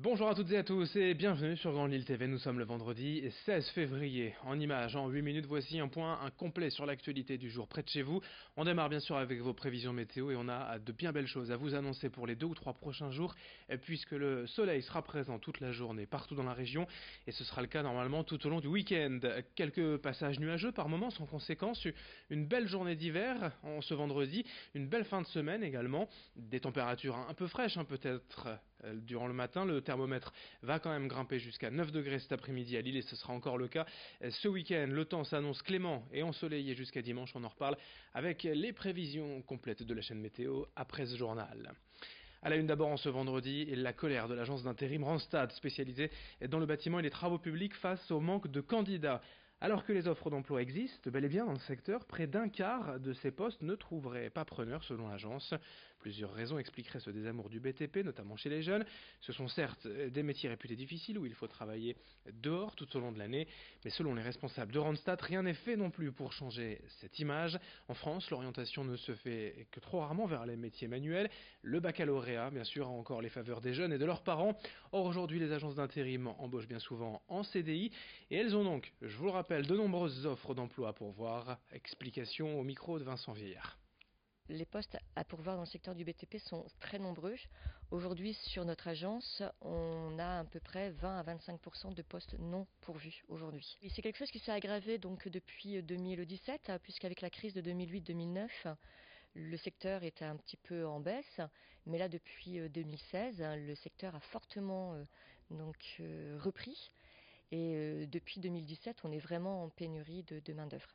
Bonjour à toutes et à tous et bienvenue sur Grande Lille TV. Nous sommes le vendredi 16 février. En images, en 8 minutes, voici un point complet sur l'actualité du jour près de chez vous. On démarre bien sûr avec vos prévisions météo et on a de bien belles choses à vous annoncer pour les 2 ou 3 prochains jours puisque le soleil sera présent toute la journée partout dans la région et ce sera le cas normalement tout au long du week-end. Quelques passages nuageux par moments sans conséquence, une belle journée d'hiver en ce vendredi, une belle fin de semaine également, des températures un peu fraîches peut-être durant le matin. Le thermomètre va quand même grimper jusqu'à 9 degrés cet après-midi à Lille et ce sera encore le cas ce week-end. Le temps s'annonce clément et ensoleillé jusqu'à dimanche. On en reparle avec les prévisions complètes de la chaîne météo après ce journal. À la une d'abord en ce vendredi, la colère de l'agence d'intérim Randstad spécialisée dans le bâtiment et les travaux publics face au manque de candidats. Alors que les offres d'emploi existent, bel et bien dans le secteur, près d'un quart de ces postes ne trouveraient pas preneur selon l'agence. Plusieurs raisons expliqueraient ce désamour du BTP, notamment chez les jeunes. Ce sont certes des métiers réputés difficiles où il faut travailler dehors tout au long de l'année, mais selon les responsables de Randstad, rien n'est fait non plus pour changer cette image. En France, l'orientation ne se fait que trop rarement vers les métiers manuels. Le baccalauréat, bien sûr, a encore les faveurs des jeunes et de leurs parents. Or, aujourd'hui, les agences d'intérim embauchent bien souvent en CDI et elles ont donc, je vous le rappelle, de nombreuses offres d'emploi à pourvoir. Explication au micro de Vincent Vieillard. Les postes à pourvoir dans le secteur du BTP sont très nombreux. Aujourd'hui, sur notre agence, on a à peu près 20 à 25% de postes non pourvus aujourd'hui. Et c'est quelque chose qui s'est aggravé donc depuis 2017, puisqu'avec la crise de 2008-2009, le secteur était un petit peu en baisse. Mais là, depuis 2016, le secteur a fortement repris. Et depuis 2017, on est vraiment en pénurie de main-d'œuvre.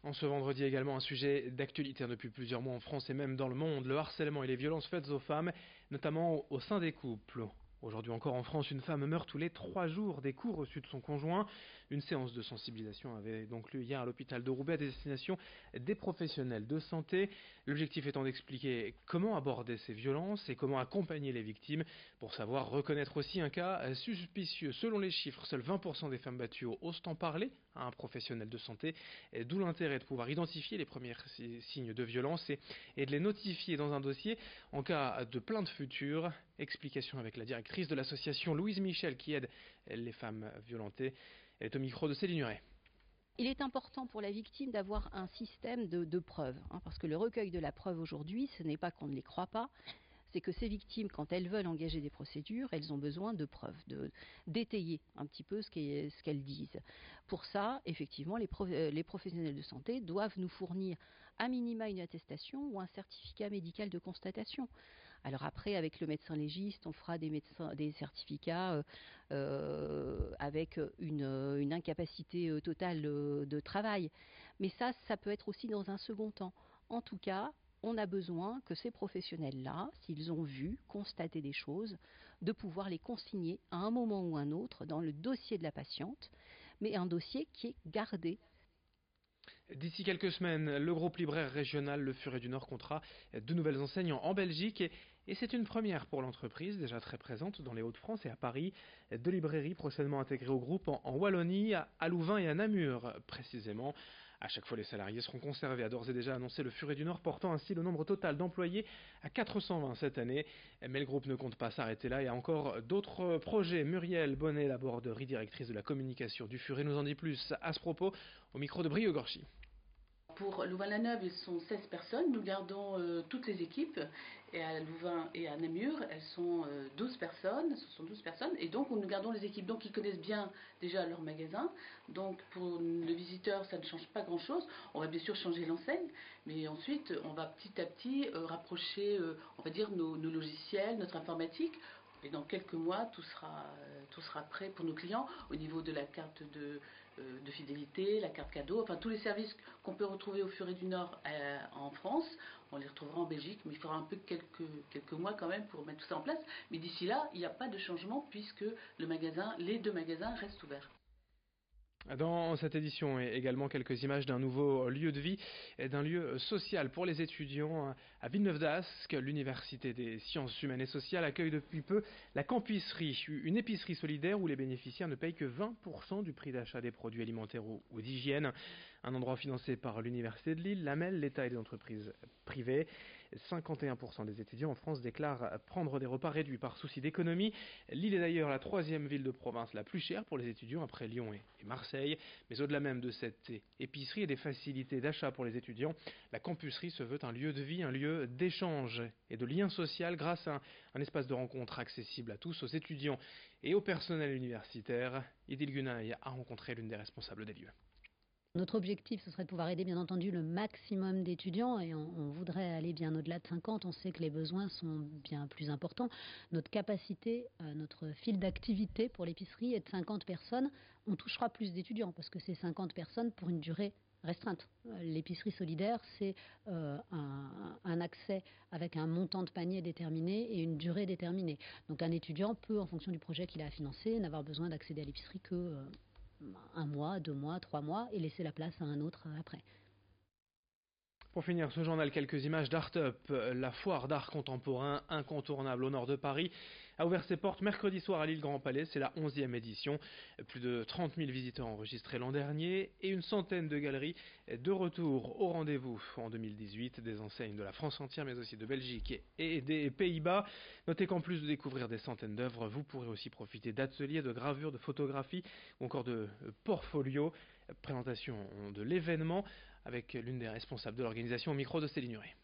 En ce vendredi également, un sujet d'actualité depuis plusieurs mois en France et même dans le monde, le harcèlement et les violences faites aux femmes, notamment au sein des couples. Aujourd'hui encore en France, une femme meurt tous les 3 jours des coups reçus de son conjoint. Une séance de sensibilisation avait donc lieu hier à l'hôpital de Roubaix à destination des professionnels de santé. L'objectif étant d'expliquer comment aborder ces violences et comment accompagner les victimes pour savoir reconnaître aussi un cas suspicieux. Selon les chiffres, seuls 20% des femmes battues osent en parler à un professionnel de santé, d'où l'intérêt de pouvoir identifier les premiers signes de violence et de les notifier dans un dossier en cas de plainte future. Explication avec la directrice de l'association Louise Michel qui aide les femmes violentées. Elle est au micro de Céline Huret. Il est important pour la victime d'avoir un système de preuves, parce que le recueil de la preuve aujourd'hui, ce n'est pas qu'on ne les croit pas, c'est que ces victimes, quand elles veulent engager des procédures, elles ont besoin de preuves, d'étayer un petit peu ce qu'elles disent. Pour ça, effectivement, les professionnels de santé doivent nous fournir à minima une attestation ou un certificat médical de constatation. Alors après, avec le médecin légiste, on fera des certificats avec une incapacité totale de travail. Mais ça peut être aussi dans un second temps. En tout cas, on a besoin que ces professionnels-là, s'ils ont vu, constaté des choses, de pouvoir les consigner à un moment ou un autre dans le dossier de la patiente, mais un dossier qui est gardé. D'ici quelques semaines, le groupe libraire régional Le Furet du Nord comptera 2 nouvelles enseignes en Belgique et c'est une première pour l'entreprise, déjà très présente dans les Hauts-de-France et à Paris. 2 librairies prochainement intégrées au groupe en Wallonie, à Louvain et à Namur précisément. À chaque fois, les salariés seront conservés, a d'ores et déjà annoncé Le Furet du Nord, portant ainsi le nombre total d'employés à 420 cette année. Mais le groupe ne compte pas s'arrêter là, il y a encore d'autres projets. Muriel Bonnet, la borderie, directrice de la communication du Furet, nous en dit plus à ce propos au micro de Brio Gorchi. Pour Louvain-la-Neuve, ils sont 16 personnes. Nous gardons toutes les équipes. Et à Louvain et à Namur, elles sont 12 personnes. Ce sont 12 personnes. Et donc, nous gardons les équipes. Donc, ils connaissent bien déjà leur magasin. Donc, pour le visiteur, ça ne change pas grand-chose. On va bien sûr changer l'enseigne. Mais ensuite, on va petit à petit rapprocher, on va dire, nos logiciels, notre informatique. Et dans quelques mois, tout sera prêt pour nos clients au niveau de la carte de fidélité, la carte cadeau, enfin tous les services qu'on peut retrouver au Furet du Nord en France, on les retrouvera en Belgique, mais il faudra un peu quelques mois quand même pour mettre tout ça en place. Mais d'ici là, il n'y a pas de changement puisque les 2 magasins restent ouverts. Dans cette édition, également quelques images d'un nouveau lieu de vie et d'un lieu social pour les étudiants à Villeneuve d'Ascq. L'Université des sciences humaines et sociales accueille depuis peu la Campisserie, une épicerie solidaire où les bénéficiaires ne payent que 20% du prix d'achat des produits alimentaires ou d'hygiène. Un endroit financé par l'Université de Lille, l'AMEL, l'État et les entreprises privées. 51% des étudiants en France déclarent prendre des repas réduits par souci d'économie. Lille est d'ailleurs la 3e ville de province la plus chère pour les étudiants après Lyon et Marseille. Mais au-delà même de cette épicerie et des facilités d'achat pour les étudiants, la campusserie se veut un lieu de vie, un lieu d'échange et de lien social grâce à un espace de rencontre accessible à tous, aux étudiants et au personnel universitaire. Idil Gunay a rencontré l'une des responsables des lieux. Notre objectif, ce serait de pouvoir aider bien entendu le maximum d'étudiants et on voudrait aller bien au-delà de 50. On sait que les besoins sont bien plus importants. Notre capacité, notre fil d'activité pour l'épicerie est de 50 personnes. On touchera plus d'étudiants parce que c'est 50 personnes pour une durée restreinte. L'épicerie solidaire, c'est un accès avec un montant de panier déterminé et une durée déterminée. Donc un étudiant peut, en fonction du projet qu'il a à financer, n'avoir besoin d'accéder à l'épicerie que 1 mois, 2 mois, 3 mois et laisser la place à un autre après. Pour finir ce journal, quelques images d'Art-Up. La foire d'art contemporain incontournable au nord de Paris a ouvert ses portes mercredi soir à l'île Grand Palais. C'est la 11e édition. Plus de 30 000 visiteurs enregistrés l'an dernier et une centaine de galeries de retour au rendez-vous en 2018. Des enseignes de la France entière mais aussi de Belgique et des Pays-Bas. Notez qu'en plus de découvrir des centaines d'œuvres, vous pourrez aussi profiter d'ateliers, de gravures, de photographies ou encore de portfolios. Présentation de l'événement avec l'une des responsables de l'organisation au micro de Céline Huret.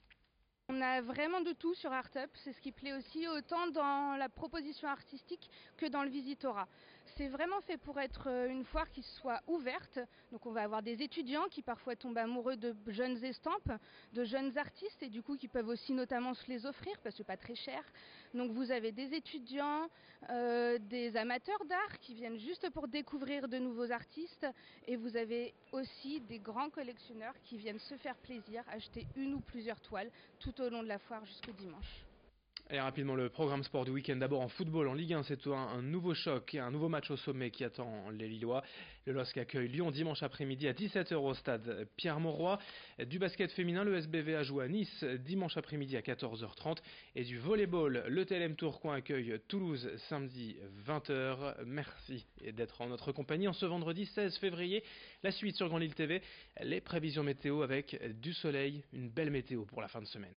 On a vraiment de tout sur Art-Up, c'est ce qui plaît aussi autant dans la proposition artistique que dans le visitorat. C'est vraiment fait pour être une foire qui soit ouverte, donc on va avoir des étudiants qui parfois tombent amoureux de jeunes estampes, de jeunes artistes et du coup qui peuvent aussi notamment se les offrir parce que c'est pas très cher. Donc vous avez des étudiants, des amateurs d'art qui viennent juste pour découvrir de nouveaux artistes et vous avez aussi des grands collectionneurs qui viennent se faire plaisir, acheter une ou plusieurs toiles tout au long de la foire jusqu'au dimanche. Et rapidement le programme sport du week-end. D'abord en football, en Ligue 1, c'est un nouveau choc et un nouveau match au sommet qui attend les Lillois. Le LOSC accueille Lyon dimanche après-midi à 17h au stade Pierre-Mauroy. Du basket féminin, le SBVA joue à Nice dimanche après-midi à 14h30. Et du volleyball, le TLM Tourcoing accueille Toulouse samedi 20h. Merci d'être en notre compagnie en ce vendredi 16 février. La suite sur Grand Lille TV, les prévisions météo avec du soleil, une belle météo pour la fin de semaine.